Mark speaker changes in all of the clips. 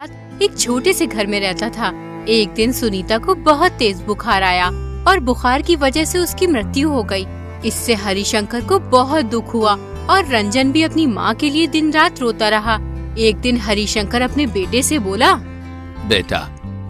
Speaker 1: एक छोटे से घर में रहता था। एक दिन सुनीता को बहुत तेज बुखार आया और बुखार की वजह से उसकी मृत्यु हो गई। इससे हरिशंकर को बहुत दुख हुआ और रंजन भी अपनी माँ के लिए दिन रात रोता रहा। एक दिन हरिशंकर अपने बेटे से बोला,
Speaker 2: बेटा,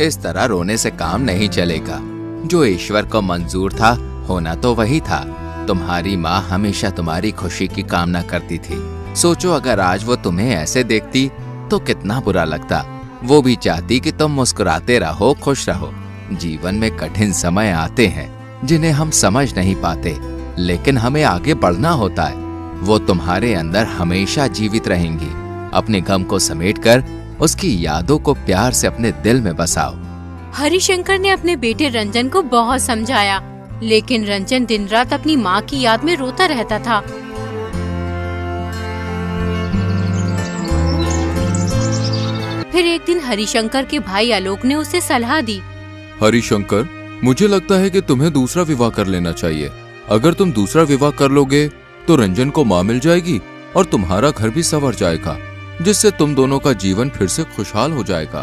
Speaker 2: इस तरह रोने से काम नहीं चलेगा। जो ईश्वर को मंजूर था होना तो वही था। तुम्हारी माँ हमेशा तुम्हारी खुशी की कामना करती थी। सोचो अगर आज वो तुम्हें ऐसे देखती तो कितना बुरा लगता। वो भी चाहती कि तुम मुस्कुराते रहो, खुश रहो। जीवन में कठिन समय आते हैं जिन्हें हम समझ नहीं पाते, लेकिन हमें आगे बढ़ना होता है। वो तुम्हारे अंदर हमेशा जीवित रहेंगी। अपने गम को समेटकर उसकी यादों को प्यार से अपने दिल में बसाओ।
Speaker 1: हरिशंकर ने अपने बेटे रंजन को बहुत समझाया, लेकिन रंजन दिन रात अपनी माँ की याद में रोता रहता था। फिर एक दिन हरिशंकर के भाई आलोक ने उसे सलाह दी।
Speaker 3: हरिशंकर, मुझे लगता है कि तुम्हें दूसरा विवाह कर लेना चाहिए। अगर तुम दूसरा विवाह कर लोगे तो रंजन को माँ मिल जाएगी और तुम्हारा घर भी संवर जाएगा, जिससे तुम दोनों का जीवन फिर से खुशहाल हो जाएगा।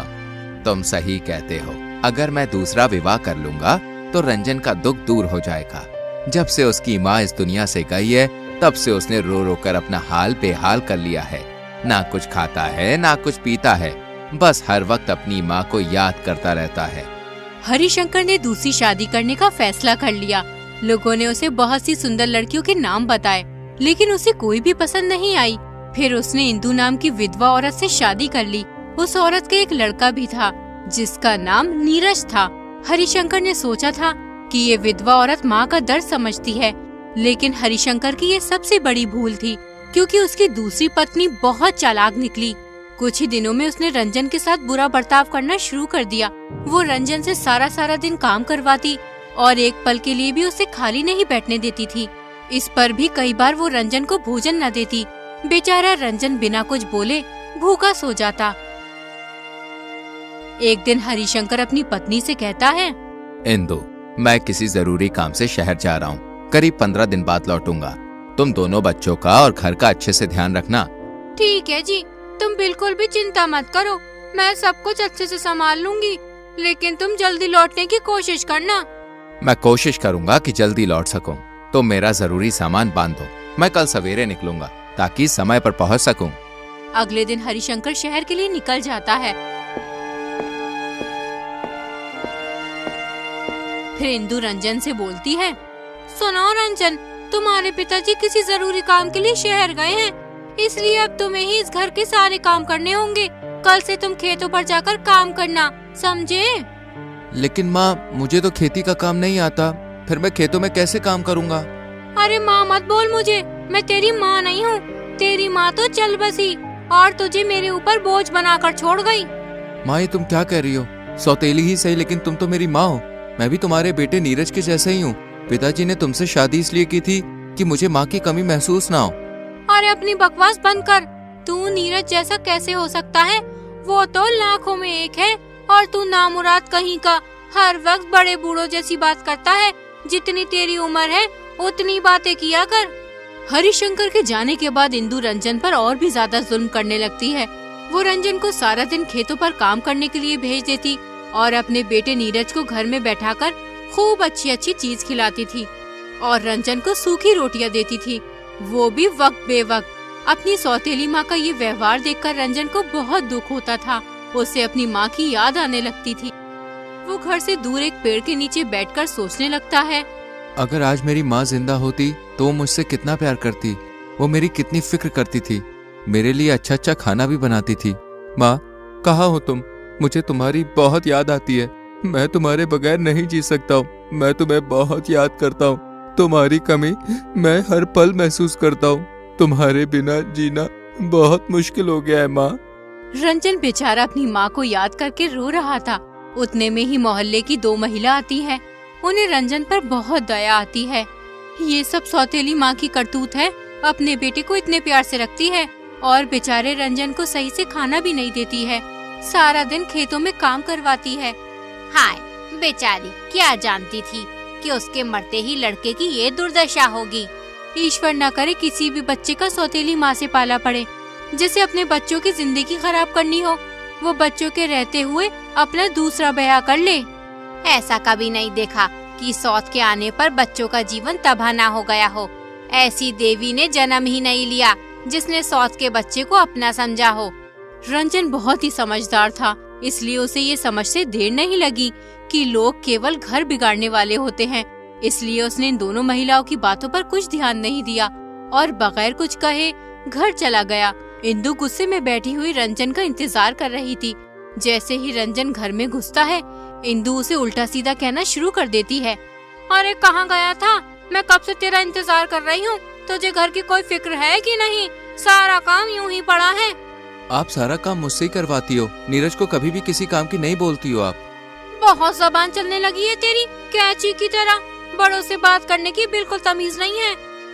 Speaker 2: तुम सही कहते हो। अगर मैं दूसरा विवाह कर लूंगा तो रंजन का दुख दूर हो जाएगा। जब से उसकी माँ इस दुनिया से गई है, तब से उसने रो रो कर अपना हाल बेहाल कर लिया है। ना कुछ खाता है, ना कुछ पीता है, बस हर वक्त अपनी माँ को याद करता रहता है।
Speaker 1: हरिशंकर ने दूसरी शादी करने का फैसला कर लिया। लोगों ने उसे बहुत सी सुंदर लड़कियों के नाम बताए, लेकिन उसे कोई भी पसंद नहीं आई। फिर उसने इंदु नाम की विधवा औरत से शादी कर ली। उस औरत का एक लड़का भी था जिसका नाम नीरज था। हरिशंकर ने सोचा था कि ये विधवा औरत माँ का दर्द समझती है, लेकिन हरिशंकर की ये सबसे बड़ी भूल थी, क्योंकि उसकी दूसरी पत्नी बहुत चालाक निकली। कुछ ही दिनों में उसने रंजन के साथ बुरा बर्ताव करना शुरू कर दिया। वो रंजन से सारा दिन काम करवाती और एक पल के लिए भी उसे खाली नहीं बैठने देती थी। इस पर भी कई बार वो रंजन को भोजन न देती। बेचारा रंजन बिना कुछ बोले भूखा सो जाता। एक दिन हरिशंकर अपनी पत्नी से कहता है,
Speaker 2: इंदु, मैं किसी जरूरी काम से शहर जा रहा हूँ। करीब 15 दिन बाद लौटूंगा। तुम दोनों बच्चों का और घर का अच्छे से ध्यान रखना।
Speaker 1: ठीक है जी, तुम बिल्कुल भी चिंता मत करो, मैं सब कुछ अच्छे से संभाल लूंगी, लेकिन तुम जल्दी लौटने की कोशिश करना।
Speaker 2: मैं कोशिश करूंगा कि जल्दी लौट सकूं। तुम मेरा जरूरी सामान बांध दो। मैं कल सवेरे निकलूंगा ताकि समय पर पहुंच सकूं।
Speaker 1: अगले दिन हरिशंकर शहर के लिए निकल जाता है। फिर इंदु रंजन से बोलती है, सुनो रंजन, तुम्हारे पिताजी किसी जरूरी काम के लिए शहर गए हैं, इसलिए अब तुम्हें ही इस घर के सारे काम करने होंगे। कल से तुम खेतों पर जाकर काम करना, समझे?
Speaker 3: लेकिन माँ, मुझे तो खेती का काम नहीं आता, फिर मैं खेतों में कैसे काम करूँगा?
Speaker 1: अरे माँ मत बोल मुझे, मैं तेरी माँ नहीं हूँ। तेरी माँ तो चल बसी और तुझे मेरे ऊपर बोझ बनाकर छोड़ गई।
Speaker 3: माँ, ये तुम क्या कह रही हो? सौतेली ही सही, लेकिन तुम तो मेरी माँ हो। मैं भी तुम्हारे बेटे नीरज के जैसा ही हूँ। पिताजी ने तुमसे शादी इसलिए की थी कि मुझे माँ की कमी महसूस ना हो।
Speaker 1: अरे अपनी बकवास बंद कर। तू नीरज जैसा कैसे हो सकता है? वो तो लाखों में एक है और तू नामुराद कहीं का, हर वक्त बड़े बूढ़ों जैसी बात करता है। जितनी तेरी उम्र है उतनी बातें किया कर। हरिशंकर के जाने के बाद इंदु रंजन पर और भी ज्यादा जुल्म करने लगती है। वो रंजन को सारा दिन खेतों पर काम करने के लिए भेज देती और अपने बेटे नीरज को घर में बैठाकर खूब अच्छी अच्छी चीज खिलाती थी और रंजन को सूखी रोटियां देती थी, वो भी वक्त बेवक्त। अपनी सौतेली माँ का ये व्यवहार देखकर रंजन को बहुत दुख होता था। उसे अपनी माँ की याद आने लगती थी। वो घर से दूर एक पेड़ के नीचे बैठकर सोचने लगता है,
Speaker 3: अगर आज मेरी माँ जिंदा होती तो वो मुझसे कितना प्यार करती। वो मेरी कितनी फिक्र करती थी, मेरे लिए अच्छा अच्छा खाना भी बनाती थी। माँ, कहाँ हो तुम? मुझे तुम्हारी बहुत याद आती है। मैं तुम्हारे बगैर नहीं जी सकता हूँ। मैं तुम्हें बहुत याद करता हूँ। तुम्हारी कमी मैं हर पल महसूस करता हूँ। तुम्हारे बिना जीना बहुत मुश्किल हो गया है माँ।
Speaker 1: रंजन बेचारा अपनी माँ को याद करके रो रहा था। उतने में ही मोहल्ले की 2 महिला आती हैं। उन्हें रंजन पर बहुत दया आती है। ये सब सौतेली माँ की करतूत है। अपने बेटे को इतने प्यार से रखती है और बेचारे रंजन को सही से खाना भी नहीं देती है। सारा दिन खेतों में काम करवाती है।
Speaker 4: हाय, बेचारी क्या जानती थी कि उसके मरते ही लड़के की ये दुर्दशा होगी।
Speaker 1: ईश्वर न करे किसी भी बच्चे का सौतेली माँ से पाला पड़े, जिसे अपने बच्चों की जिंदगी खराब करनी हो। वो बच्चों के रहते हुए अपना दूसरा ब्याह कर ले।
Speaker 4: ऐसा कभी नहीं देखा कि सौत के आने पर बच्चों का जीवन तबाह ना हो गया हो। ऐसी देवी ने जन्म ही नहीं लिया जिसने सौत के बच्चे को अपना समझा हो।
Speaker 1: रंजन बहुत ही समझदार था, इसलिए उसे ये समझते देर नहीं लगी कि लोग केवल घर बिगाड़ने वाले होते हैं। इसलिए उसने इन दोनों महिलाओं की बातों पर कुछ ध्यान नहीं दिया और बगैर कुछ कहे घर चला गया। इंदु गुस्से में बैठी हुई रंजन का इंतजार कर रही थी। जैसे ही रंजन घर में घुसता है, इंदु उसे उल्टा सीधा कहना शुरू कर देती है।
Speaker 4: अरे कहाँ गया था? मैं कब से तेरा इंतजार कर रही हूँ। तुझे घर की कोई फिक्र है कि नहीं? सारा काम यूं ही पड़ा है।
Speaker 3: आप सारा काम मुझसे ही करवाती हो, नीरज को कभी भी किसी काम की नहीं बोलती हो आप।
Speaker 4: बहुत जबान चलने लगी है तेरी, कैची की तरह। बड़ों से बात करने की बिल्कुल तमीज नहीं है।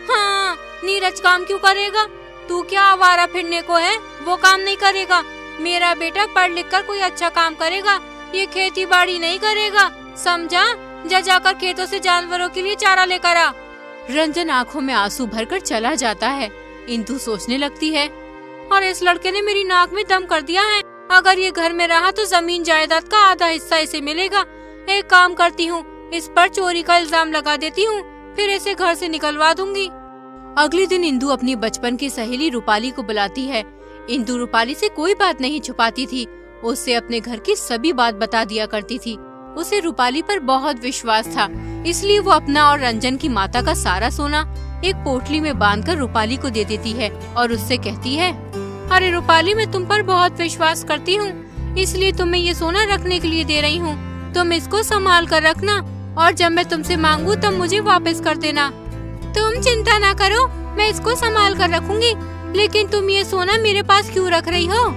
Speaker 4: हाँ, नीरज काम क्यों करेगा? तू क्या आवारा फिरने को है? वो काम नहीं करेगा। मेरा बेटा पढ़ लिख कर कोई अच्छा काम करेगा, ये खेती बाड़ी नहीं करेगा, समझा? जा जाकर खेतों से जानवरों के लिए चारा लेकर आ।
Speaker 1: रंजन आंखों में आंसू भरकर चला जाता है। इंदु सोचने लगती है,
Speaker 4: और इस लड़के ने मेरी नाक में दम कर दिया है। अगर ये घर में रहा तो जमीन जायदाद का आधा हिस्सा इसे मिलेगा। एक काम करती हूँ, इस पर चोरी का इल्जाम लगा देती हूँ, फिर इसे घर से निकलवा दूंगी।
Speaker 1: अगले दिन इंदु अपनी बचपन की सहेली रूपाली को बुलाती है। इंदु रूपाली से कोई बात नहीं छुपाती थी, उससे अपने घर की सभी बात बता दिया करती थी। उसे रूपाली पर बहुत विश्वास था, इसलिए वो अपना और रंजन की माता का सारा सोना एक पोटली में बांधकर रूपाली को दे देती है और उससे कहती है,
Speaker 4: अरे रूपाली, मैं तुम पर बहुत विश्वास करती हूँ, इसलिए तुम्हें ये सोना रखने के लिए दे रही हूँ। तुम इसको संभाल कर रखना और जब मैं तुमसे मांगू तब मुझे वापस कर देना। तुम चिंता ना करो, मैं इसको संभाल कर रखूंगी। लेकिन तुम ये सोना मेरे पास क्यों रख रही हो?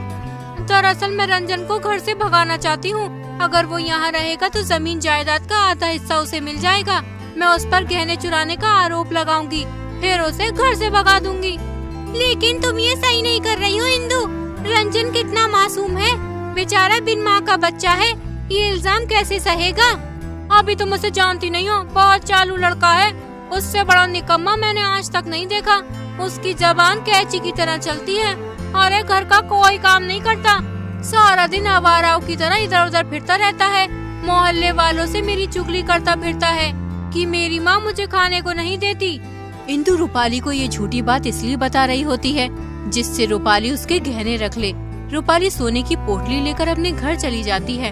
Speaker 4: दरअसल मैं रंजन को घर से भगाना चाहती हूँ। अगर वो यहाँ रहेगा तो जमीन जायदाद का आधा हिस्सा उसे मिल जाएगा। मैं उस पर गहने चुराने का आरोप लगाऊंगी, फिर उसे घर से भगा दूंगी। लेकिन तुम ये सही नहीं कर रही हो इंदु। रंजन कितना मासूम है, बेचारा बिन माँ का बच्चा है, ये इल्जाम कैसे सहेगा? अभी तुम उसे जानती नहीं हो, बहुत चालू लड़का है। उससे बड़ा निकम्मा मैंने आज तक नहीं देखा। उसकी जबान कैंची की तरह चलती है और घर का कोई काम नहीं करता। सारा दिन आवाराओं की तरह इधर उधर फिरता रहता है। मोहल्ले वालों से मेरी चुगली करता फिरता है कि मेरी माँ मुझे खाने को नहीं देती।
Speaker 1: इंदु रूपाली को ये झूठी बात इसलिए बता रही होती है जिससे रूपाली उसके गहने रख ले। रूपाली सोने की पोटली लेकर अपने घर चली जाती है।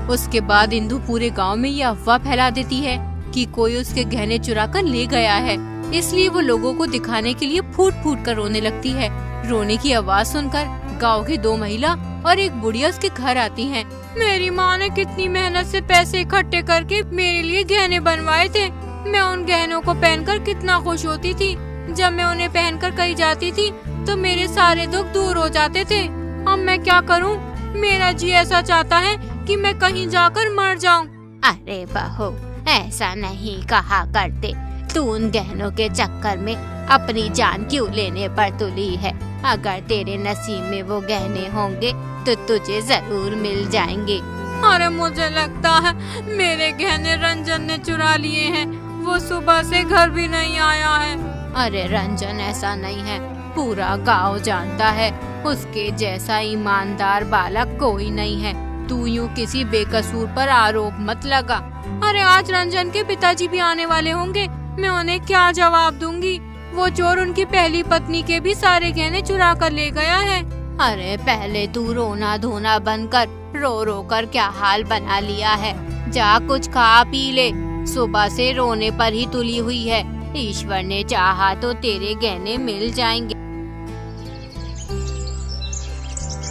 Speaker 1: उसके बाद इंदु पूरे गांव में ये अफवाह फैला देती है कि कोई उसके गहने चुरा कर ले गया है। इसलिए वो लोगों को दिखाने के लिए फूट फूट कर रोने लगती है। रोने की आवाज सुनकर गांव की 2 महिला और एक बुढ़िया उसके घर आती हैं।
Speaker 4: मेरी माँ ने कितनी मेहनत से पैसे इकट्ठे करके मेरे लिए गहने बनवाए थे। मैं उन गहनों को पहनकर कितना खुश होती थी। जब मैं उन्हें पहनकर कहीं जाती थी तो मेरे सारे दुख दूर हो जाते थे। अब मैं क्या करूँ? मेरा जी ऐसा चाहता है कि मैं कहीं जाकर मर जाऊँ।
Speaker 5: अरे बहू, ऐसा नहीं कहा करते। तू उन गहनों के चक्कर में अपनी जान क्यों लेने पर तुली है? अगर तेरे नसीब में वो गहने होंगे तो तुझे जरूर मिल जाएंगे।
Speaker 4: अरे मुझे लगता है मेरे गहने रंजन ने चुरा लिए हैं। वो सुबह से घर भी नहीं आया है।
Speaker 5: अरे रंजन ऐसा नहीं है, पूरा गांव जानता है। उसके जैसा ईमानदार बालक कोई नहीं है।
Speaker 4: तू यूँ किसी बेकसूर पर आरोप मत लगा। अरे आज रंजन के पिताजी भी आने वाले होंगे, मैं उन्हें क्या जवाब दूंगी? वो चोर उनकी पहली पत्नी के भी सारे गहने चुरा कर ले गया है।
Speaker 5: अरे पहले तू रोना धोना बंद कर। रो रो कर क्या हाल बना लिया है। जा कुछ खा पी ले, सुबह से रोने पर ही तुली हुई है। ईश्वर ने चाहा तो तेरे गहने मिल जाएंगे।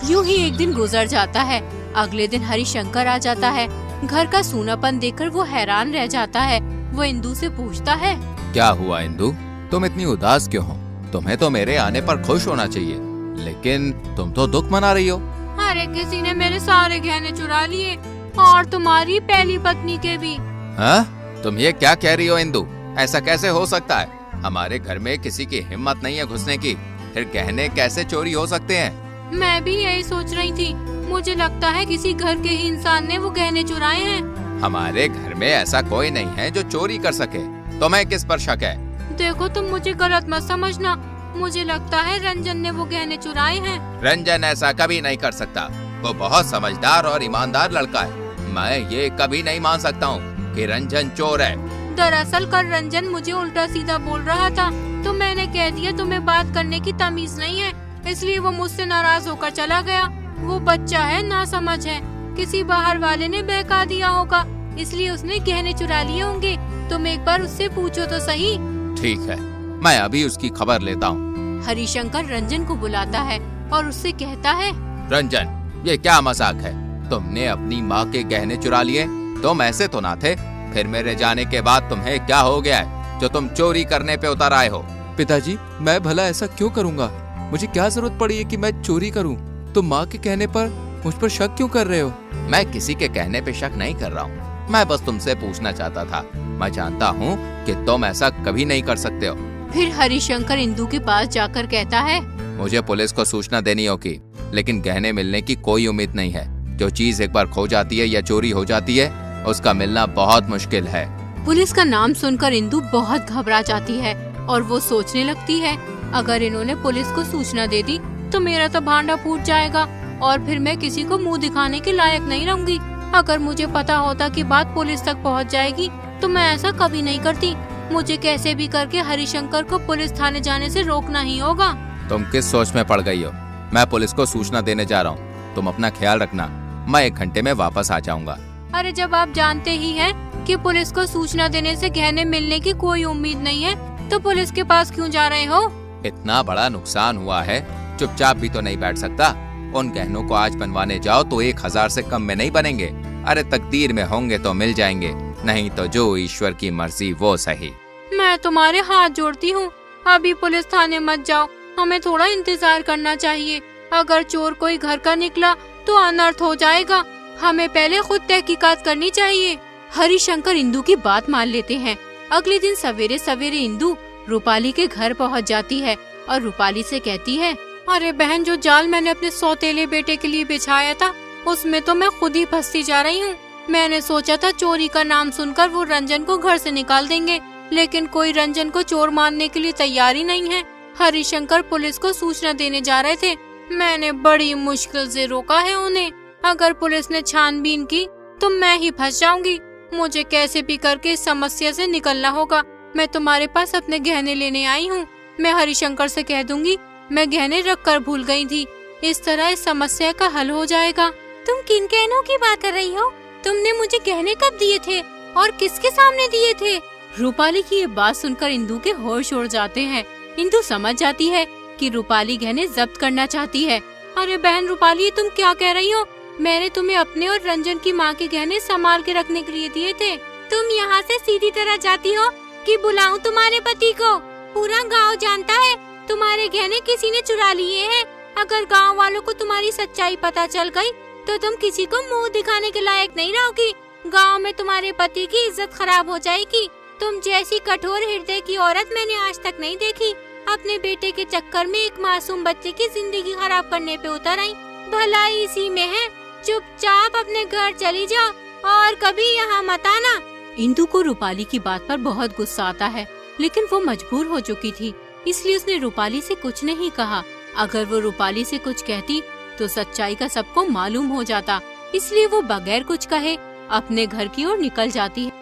Speaker 1: यूं ही एक दिन गुजर जाता है। अगले दिन हरिशंकर आ जाता है। घर का सूनापन देखकर वो हैरान रह जाता है। वो इंदु से पूछता है,
Speaker 2: क्या हुआ इंदु, तुम इतनी उदास क्यों हो? तुम्हें तो मेरे आने पर खुश होना चाहिए, लेकिन तुम तो दुख मना रही हो।
Speaker 4: अरे किसी ने मेरे सारे गहने चुरा लिए और तुम्हारी पहली पत्नी के भी।
Speaker 2: हाँ? तुम ये क्या कह रही हो इंदु? ऐसा कैसे हो सकता है? हमारे घर में किसी की हिम्मत नहीं है घुसने की, फिर गहने कैसे चोरी हो सकते हैं?
Speaker 4: मैं भी यही सोच रही थी। मुझे लगता है किसी घर के ही इंसान ने वो गहने चुराए हैं।
Speaker 2: हमारे घर में ऐसा कोई नहीं है जो चोरी कर सके। तुम्हें किस पर शक है?
Speaker 4: देखो तुम मुझे गलत मत समझना। मुझे लगता है रंजन ने वो गहने चुराए हैं।
Speaker 2: रंजन ऐसा कभी नहीं कर सकता। वो बहुत समझदार और ईमानदार लड़का है। मैं ये कभी नहीं मान सकता हूँ कि रंजन चोर है।
Speaker 4: दरअसल कल रंजन मुझे उल्टा सीधा बोल रहा था, तो मैंने कह दिया तुम्हें बात करने की तमीज नहीं है, इसलिए वो मुझसे नाराज होकर चला गया। वो बच्चा है, नासमझ है, किसी बाहर वाले ने बहका दिया होगा, इसलिए उसने गहने चुरा लिए होंगे। तुम एक बार उससे पूछो तो सही।
Speaker 2: ठीक है, मैं अभी उसकी खबर लेता हूँ।
Speaker 1: हरिशंकर रंजन को बुलाता है और उससे कहता है,
Speaker 2: रंजन, ये क्या मजाक है? तुमने अपनी माँ के गहने चुरा लिए? तुम ऐसे तो ना थे। फिर मेरे जाने के बाद तुम्हें क्या हो गया है जो तुम चोरी करने पे उतर आए हो?
Speaker 3: पिताजी, मैं भला ऐसा क्यों करूँगा? मुझे क्या जरूरत पड़ी है कि मैं चोरी करूँ? तुम माँ के कहने पर मुझ पर शक क्यों कर रहे हो?
Speaker 2: मैं किसी के कहने पे शक नहीं कर रहा हूँ। मैं बस तुमसे पूछना चाहता था। मैं जानता हूँ कि तुम ऐसा कभी नहीं कर सकते हो।
Speaker 1: फिर हरिशंकर इंदु के पास जाकर कहता है,
Speaker 2: मुझे पुलिस को सूचना देनी होगी, लेकिन गहने मिलने की कोई उम्मीद नहीं है। जो चीज एक बार खो जाती है या चोरी हो जाती है, उसका मिलना बहुत मुश्किल है।
Speaker 1: पुलिस का नाम सुनकर इंदु बहुत घबरा जाती है और वो सोचने लगती है, अगर इन्होंने पुलिस को सूचना दे दी तो मेरा तो भांडा फूट जाएगा और फिर मैं किसी को मुंह दिखाने के लायक नहीं रहूंगी। अगर मुझे पता होता कि बात पुलिस तक पहुंच जाएगी तो मैं ऐसा कभी नहीं करती। मुझे कैसे भी करके हरिशंकर को पुलिस थाने जाने से रोकना ही होगा।
Speaker 2: तुम किस सोच में पड़ गई हो? मैं पुलिस को सूचना देने जा रहा हूँ। तुम अपना ख्याल रखना। मैं 1 घंटे में वापस आ जाऊंगा।
Speaker 4: अरे जब आप जानते ही हैं कि पुलिस को सूचना देने से गहने मिलने की कोई उम्मीद नहीं है, तो पुलिस के पास क्यों जा रहे हो?
Speaker 2: इतना बड़ा नुकसान हुआ है, चुपचाप भी तो नहीं बैठ सकता। उन गहनों को आज बनवाने जाओ तो 1000 से कम में नहीं बनेंगे। अरे तकदीर में होंगे तो मिल जाएंगे, नहीं तो जो ईश्वर की मर्जी वो सही।
Speaker 4: मैं तुम्हारे हाथ जोड़ती हूँ, अभी पुलिस थाने मत जाओ। हमें थोड़ा इंतजार करना चाहिए। अगर चोर कोई घर का निकला तो अनर्थ हो जाएगा। हमें पहले खुद तहकीकात करनी चाहिए।
Speaker 1: हरिशंकर इंदु की बात मान लेते हैं। अगले दिन सवेरे सवेरे इंदु रूपाली के घर पहुंच जाती है और रूपाली से कहती है,
Speaker 4: अरे बहन, जो जाल मैंने अपने सौतेले बेटे के लिए बिछाया था उसमें तो मैं खुद ही फंसती जा रही हूँ। मैंने सोचा था चोरी का नाम सुनकर वो रंजन को घर से निकाल देंगे, लेकिन कोई रंजन को चोर मानने के लिए तैयार ही नहीं है। हरिशंकर पुलिस को सूचना देने जा रहे थे, मैंने बड़ी मुश्किल से रोका है उन्हें। अगर पुलिस ने छानबीन की तो मैं ही फंस जाऊंगी। मुझे कैसे भी करके इस समस्या से निकलना होगा। मैं तुम्हारे पास अपने गहने लेने आई हूँ। मैं हरिशंकर से कह दूंगी मैं गहने रख कर भूल गई थी। इस तरह इस समस्या का हल हो जाएगा।
Speaker 5: तुम किन गहनों की बात कर रही हो? तुमने मुझे गहने कब दिए थे और किसके सामने दिए थे?
Speaker 1: रूपाली की ये बात सुनकर इंदु के होश उड़ जाते हैं। इंदु समझ जाती है कि रूपाली गहने जब्त करना चाहती है।
Speaker 4: अरे बहन रूपाली, तुम क्या कह रही हो? मैंने तुम्हें अपने और रंजन की माँ के गहने संभाल के रखने के लिए दिए थे।
Speaker 5: तुम यहाँ से सीधी तरह जाती हो कि बुलाऊं तुम्हारे पति को? पूरा गांव जानता है तुम्हारे गहने किसी ने चुरा लिए हैं। अगर गांव वालों को तुम्हारी सच्चाई पता चल गई तो तुम किसी को मुंह दिखाने के लायक नहीं रहोगी। गांव में तुम्हारे पति की इज्जत खराब हो जाएगी। तुम जैसी कठोर हृदय की औरत मैंने आज तक नहीं देखी। अपने बेटे के चक्कर में एक मासूम बच्चे की जिंदगी खराब करने पे उतर आई। भलाई इसी में है। चुपचाप अपने घर चली जाओ और कभी यहाँ मत आना।
Speaker 1: इंदु को रूपाली की बात पर बहुत गुस्सा आता है, लेकिन वो मजबूर हो चुकी थी, इसलिए उसने रूपाली से कुछ नहीं कहा। अगर वो रूपाली से कुछ कहती तो सच्चाई का सबको मालूम हो जाता, इसलिए वो बगैर कुछ कहे अपने घर की ओर निकल जाती है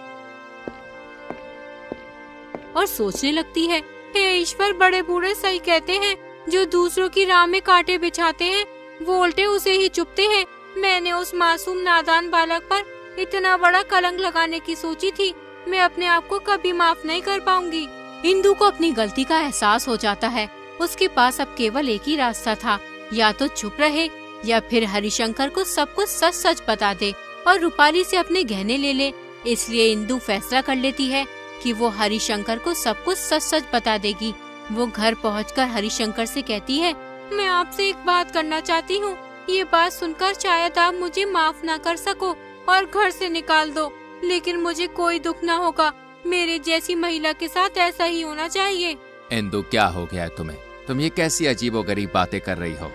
Speaker 1: और सोचने लगती है,
Speaker 4: हे ईश्वर, बड़े बूढ़े सही कहते हैं, जो दूसरों की राह में कांटे बिछाते हैं वो उल्टे उसे ही चुभते हैं। मैंने उस मासूम नादान बालक पर इतना बड़ा कलंक लगाने की सोची थी। मैं अपने आप को कभी माफ नहीं कर पाऊंगी।
Speaker 1: इंदु को अपनी गलती का एहसास हो जाता है। उसके पास अब केवल एक ही रास्ता था, या तो चुप रहे या फिर हरिशंकर को सब कुछ सच सच बता दे और रूपाली से अपने गहने ले ले। इसलिए इंदु फैसला कर लेती है कि वो हरिशंकर को सब कुछ सच सच बता देगी। वो घर पहुंचकर हरिशंकर से कहती है,
Speaker 4: मैं आपसे एक बात करना चाहती हूँ। ये बात सुनकर शायद आप मुझे माफ ना कर सको और घर से निकाल दो, लेकिन मुझे कोई दुख ना होगा। मेरे जैसी महिला के साथ ऐसा ही होना चाहिए।
Speaker 2: इंदु, क्या हो गया तुम्हें? तुम ये कैसी अजीबोगरीब बातें कर रही हो?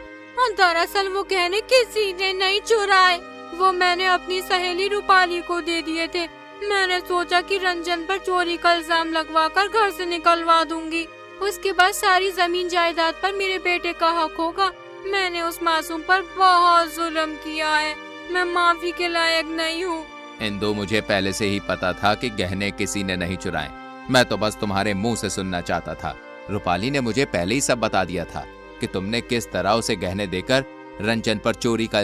Speaker 4: दरअसल वो गहने किसी ने नहीं चुराए, वो मैंने अपनी सहेली रूपाली को दे दिए थे। मैंने सोचा कि रंजन पर चोरी का इल्जाम लगवाकर घर से निकलवा दूंगी, उसके बाद सारी जमीन जायदाद पर मेरे बेटे का हक होगा। मैंने उस मासूम पर बहुत जुल्म किया है। मैं माफी के लायक नहीं हूँ।
Speaker 2: इंदु, मुझे पहले से ही पता था कि गहने किसी ने नहीं चुराए। मैं तो बस तुम्हारे मुंह से सुनना चाहता था। रूपाली ने मुझे पहले ही सब बता दिया था कि तुमने किस तरह उसे गहने देकर रंजन पर चोरी का